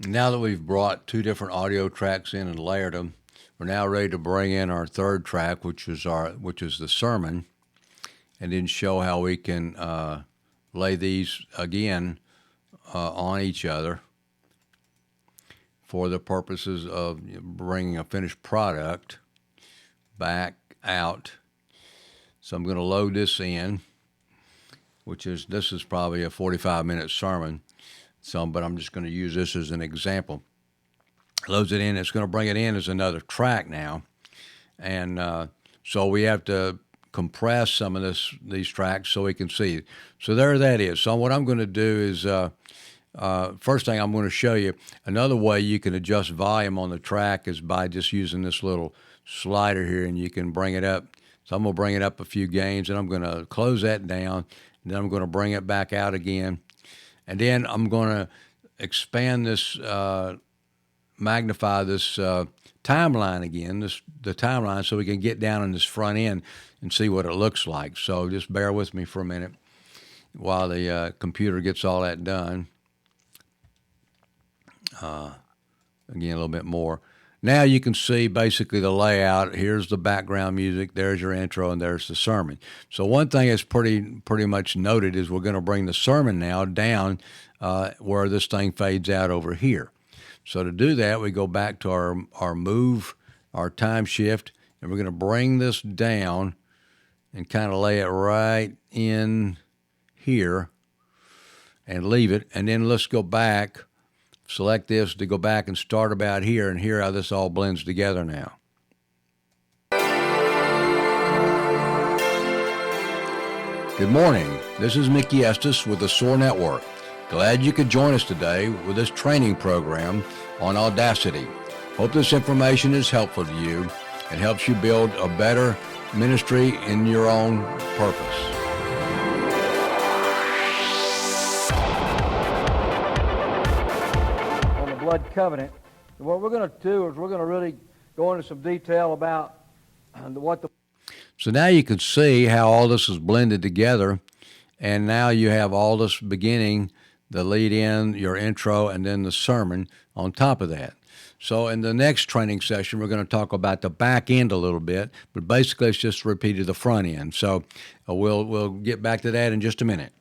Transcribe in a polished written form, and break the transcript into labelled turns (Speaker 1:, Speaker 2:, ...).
Speaker 1: Now that we've brought two different audio tracks in and layered them, we're now ready to bring in our third track, which is the sermon, and then show how we can lay these again on each other for the purposes of bringing a finished product back out. So I'm going to load this in, this is probably a 45-minute sermon. But I'm just going to use this as an example. Loads it in. It's going to bring it in as another track now, and so we have to compress some of these tracks so we can see it. So there that is. So what I'm going to do is first thing I'm going to show you another way you can adjust volume on the track is by just using this little slider here, and you can bring it up. So I'm going to bring it up a few gains, and I'm going to close that down, and then I'm going to bring it back out again. And then I'm going to expand this, magnify this timeline again, the timeline, so we can get down on this front end and see what it looks like. So just bear with me for a minute while the computer gets all that done. Again, a little bit more. Now you can see basically the layout. Here's the background music, there's your intro, and there's the sermon. So one thing that's pretty much noted is we're going to bring the sermon now down where this thing fades out over here. So to do that, we go back to our move, our time shift, and we're going to bring this down and kind of lay it right in here and leave it. And then let's go back. Select this to go back and start about here, and hear how this all blends together now. Good morning. This is Mickey Estes with the SOAR Network. Glad you could join us today with this training program on Audacity. Hope this information is helpful to you and helps you build a better ministry in your own purpose.
Speaker 2: Blood covenant. And what we're going to do is we're going to really go into some detail about what the...
Speaker 1: So now you can see how all this is blended together, and now you have all this beginning, the lead in, your intro, and then the sermon on top of that. So in the next training session, we're going to talk about the back end a little bit, but basically it's just repeated the front end. So we'll get back to that in just a minute.